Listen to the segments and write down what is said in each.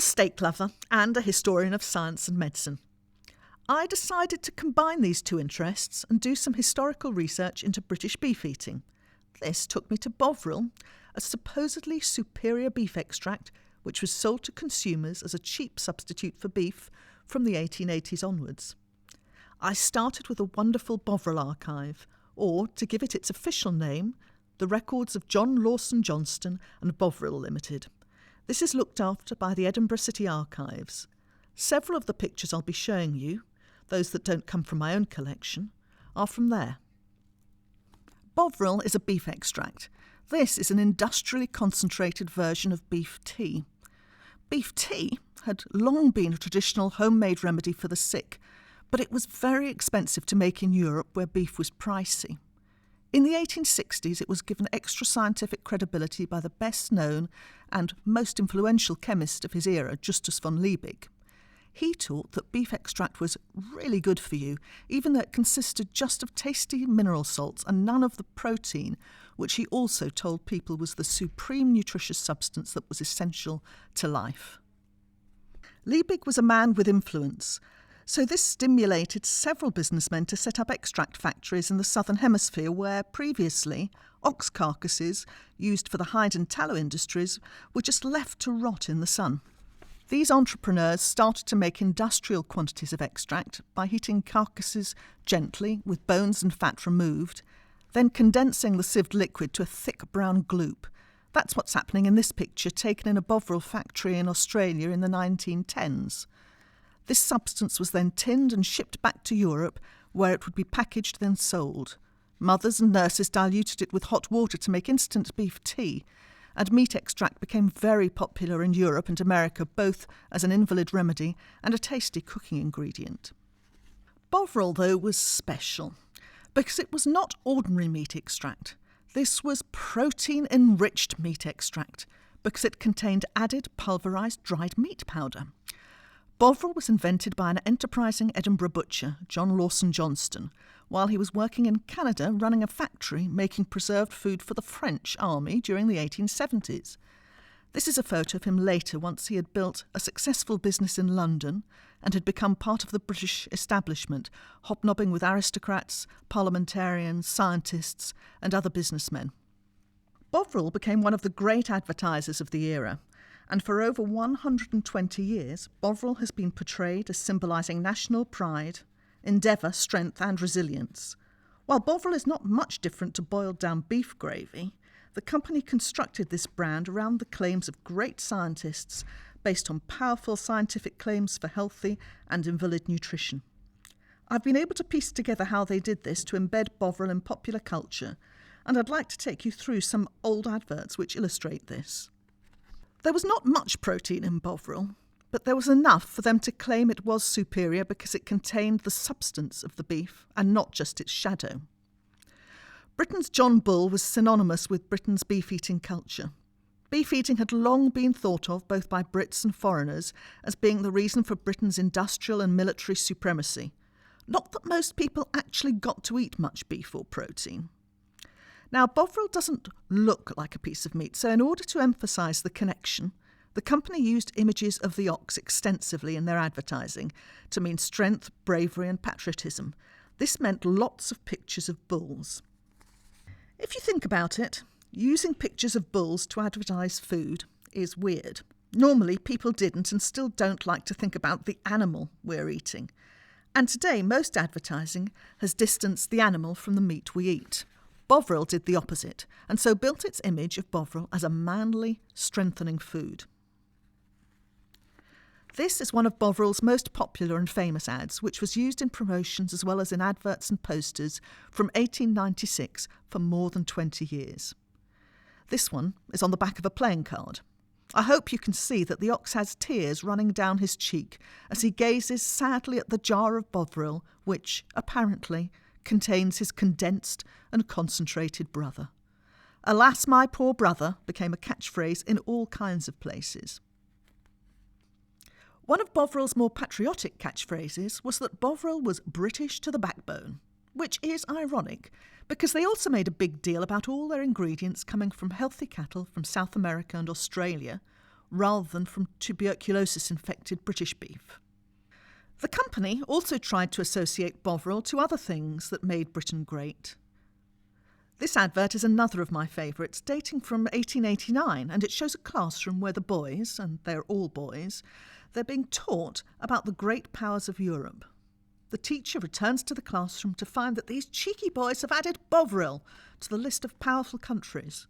steak lover and a historian of science and medicine. I decided to combine these two interests and do some historical research into British beef eating. This took me to Bovril, a supposedly superior beef extract which was sold to consumers as a cheap substitute for beef from the 1880s onwards. I started with a wonderful Bovril archive, or, to give it its official name, the records of John Lawson Johnston and Bovril Limited. This is looked after by the Edinburgh City Archives. Several of the pictures I'll be showing you, those that don't come from my own collection, are from there. Bovril is a beef extract. This is an industrially concentrated version of beef tea. Beef tea had long been a traditional homemade remedy for the sick, but it was very expensive to make in Europe where beef was pricey. In the 1860s, it was given extra scientific credibility by the best-known and most influential chemist of his era, Justus von Liebig. He taught that beef extract was really good for you, even though it consisted just of tasty mineral salts and none of the protein, which he also told people was the supreme nutritious substance that was essential to life. Liebig was a man with influence, so this stimulated several businessmen to set up extract factories in the southern hemisphere where previously ox carcasses used for the hide and tallow industries were just left to rot in the sun. These entrepreneurs started to make industrial quantities of extract by heating carcasses gently with bones and fat removed, then condensing the sieved liquid to a thick brown gloop. That's what's happening in this picture taken in a Bovril factory in Australia in the 1910s. This substance was then tinned and shipped back to Europe, where it would be packaged then sold. Mothers and nurses diluted it with hot water to make instant beef tea, and meat extract became very popular in Europe and America, both as an invalid remedy and a tasty cooking ingredient. Bovril, though, was special, because it was not ordinary meat extract. This was protein-enriched meat extract, because it contained added pulverised dried meat powder. Bovril was invented by an enterprising Edinburgh butcher, John Lawson Johnston, while he was working in Canada running a factory making preserved food for the French army during the 1870s. This is a photo of him later once he had built a successful business in London and had become part of the British establishment, hobnobbing with aristocrats, parliamentarians, scientists and other businessmen. Bovril became one of the great advertisers of the era, and for over 120 years, Bovril has been portrayed as symbolising national pride, endeavour, strength and resilience. While Bovril is not much different to boiled-down beef gravy, the company constructed this brand around the claims of great scientists based on powerful scientific claims for healthy and invalid nutrition. I've been able to piece together how they did this to embed Bovril in popular culture, and I'd like to take you through some old adverts which illustrate this. There was not much protein in Bovril, but there was enough for them to claim it was superior because it contained the substance of the beef and not just its shadow. Britain's John Bull was synonymous with Britain's beef-eating culture. Beef eating had long been thought of, both by Brits and foreigners, as being the reason for Britain's industrial and military supremacy. Not that most people actually got to eat much beef or protein. Now, Bovril doesn't look like a piece of meat, so in order to emphasise the connection, the company used images of the ox extensively in their advertising to mean strength, bravery and patriotism. This meant lots of pictures of bulls. If you think about it, using pictures of bulls to advertise food is weird. Normally, people didn't and still don't like to think about the animal we're eating. And today, most advertising has distanced the animal from the meat we eat. Bovril did the opposite, and so built its image of Bovril as a manly, strengthening food. This is one of Bovril's most popular and famous ads, which was used in promotions as well as in adverts and posters from 1896 for more than 20 years. This one is on the back of a playing card. I hope you can see that the ox has tears running down his cheek as he gazes sadly at the jar of Bovril, which, apparently, contains his condensed and concentrated brother. "Alas, my poor brother" became a catchphrase in all kinds of places. One of Bovril's more patriotic catchphrases was that Bovril was British to the backbone, which is ironic because they also made a big deal about all their ingredients coming from healthy cattle from South America and Australia, rather than from tuberculosis-infected British beef. The company also tried to associate Bovril to other things that made Britain great. This advert is another of my favourites, dating from 1889, and it shows a classroom where the boys, and they're all boys, they're being taught about the great powers of Europe. The teacher returns to the classroom to find that these cheeky boys have added Bovril to the list of powerful countries.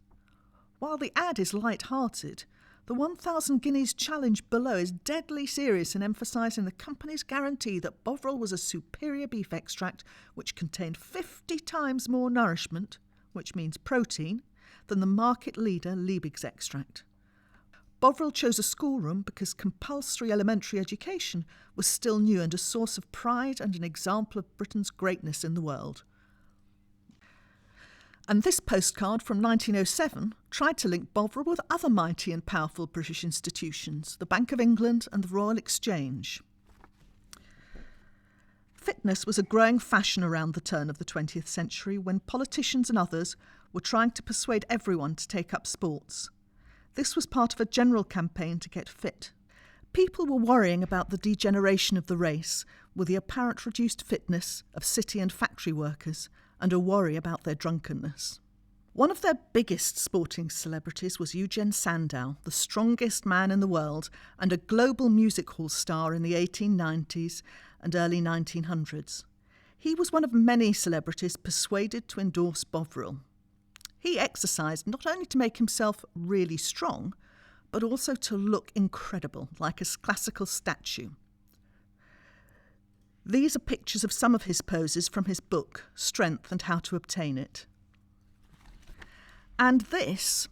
While the ad is light-hearted, the 1,000 guineas challenge below is deadly serious in emphasising the company's guarantee that Bovril was a superior beef extract which contained 50 times more nourishment, which means protein, than the market leader Liebig's extract. Bovril chose a schoolroom because compulsory elementary education was still new and a source of pride and an example of Britain's greatness in the world. And this postcard from 1907 tried to link Bovril with other mighty and powerful British institutions, the Bank of England and the Royal Exchange. Fitness was a growing fashion around the turn of the 20th century when politicians and others were trying to persuade everyone to take up sports. This was part of a general campaign to get fit. People were worrying about the degeneration of the race with the apparent reduced fitness of city and factory workers and a worry about their drunkenness. One of their biggest sporting celebrities was Eugen Sandow, the strongest man in the world and a global music hall star in the 1890s and early 1900s. He was one of many celebrities persuaded to endorse Bovril. He exercised not only to make himself really strong, but also to look incredible, like a classical statue. These are pictures of some of his poses from his book, Strength and How to Obtain It. And this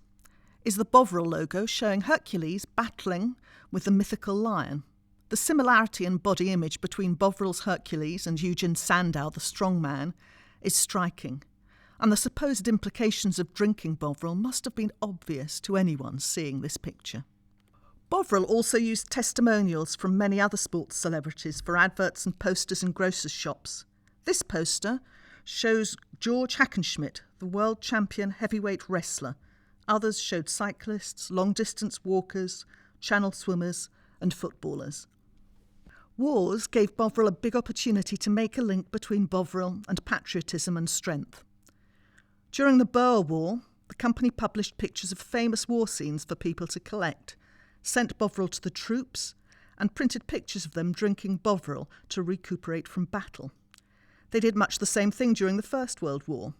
is the Bovril logo showing Hercules battling with the mythical lion. The similarity in body image between Bovril's Hercules and Eugen Sandow, the strong man, is striking, and the supposed implications of drinking Bovril must have been obvious to anyone seeing this picture. Bovril also used testimonials from many other sports celebrities for adverts and posters in grocers' shops. This poster shows George Hackenschmidt, the world champion heavyweight wrestler. Others showed cyclists, long-distance walkers, channel swimmers and footballers. Wars gave Bovril a big opportunity to make a link between Bovril and patriotism and strength. During the Boer War, the company published pictures of famous war scenes for people to collect, sent Bovril to the troops, and printed pictures of them drinking Bovril to recuperate from battle. They did much the same thing during the First World War.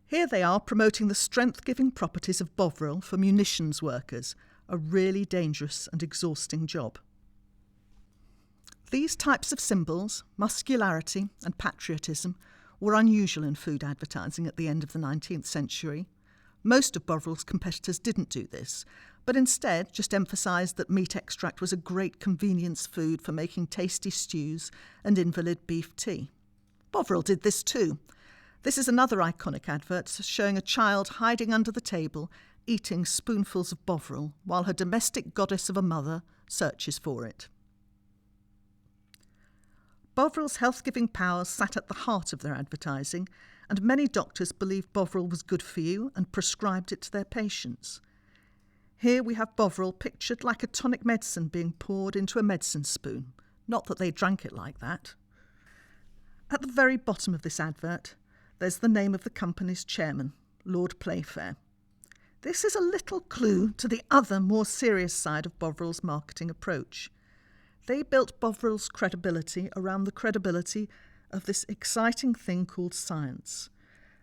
Here they are promoting the strength-giving properties of Bovril for munitions workers, a really dangerous and exhausting job. These types of symbols, muscularity and patriotism, were unusual in food advertising at the end of the 19th century. Most of Bovril's competitors didn't do this, but instead just emphasised that meat extract was a great convenience food for making tasty stews and invalid beef tea. Bovril did this too. This is another iconic advert showing a child hiding under the table, eating spoonfuls of Bovril, while her domestic goddess of a mother searches for it. Bovril's health-giving powers sat at the heart of their advertising, and many doctors believed Bovril was good for you and prescribed it to their patients. Here we have Bovril pictured like a tonic medicine being poured into a medicine spoon. Not that they drank it like that. At the very bottom of this advert, there's the name of the company's chairman, Lord Playfair. This is a little clue to the other, more serious side of Bovril's marketing approach. They built Bovril's credibility around the credibility of this exciting thing called science,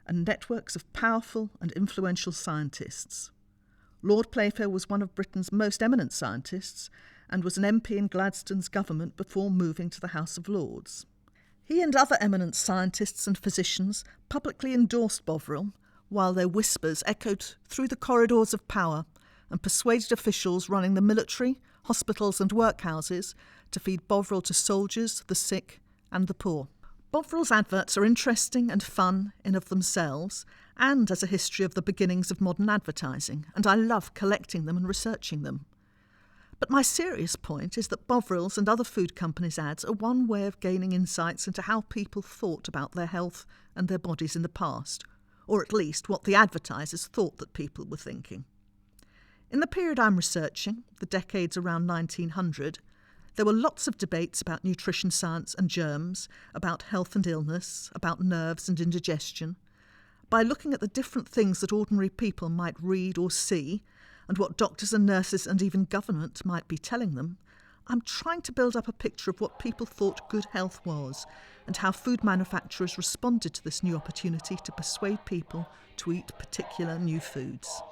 and networks of powerful and influential scientists. Lord Playfair was one of Britain's most eminent scientists and was an MP in Gladstone's government before moving to the House of Lords. He and other eminent scientists and physicians publicly endorsed Bovril, while their whispers echoed through the corridors of power and persuaded officials running the military, hospitals and workhouses to feed Bovril to soldiers, the sick and the poor. Bovril's adverts are interesting and fun in of themselves and as a history of the beginnings of modern advertising, and I love collecting them and researching them. But my serious point is that Bovril's and other food companies' ads are one way of gaining insights into how people thought about their health and their bodies in the past, or at least what the advertisers thought that people were thinking. In the period I'm researching, the decades around 1900, there were lots of debates about nutrition science and germs, about health and illness, about nerves and indigestion. By looking at the different things that ordinary people might read or see, and what doctors and nurses and even government might be telling them, I'm trying to build up a picture of what people thought good health was, and how food manufacturers responded to this new opportunity to persuade people to eat particular new foods.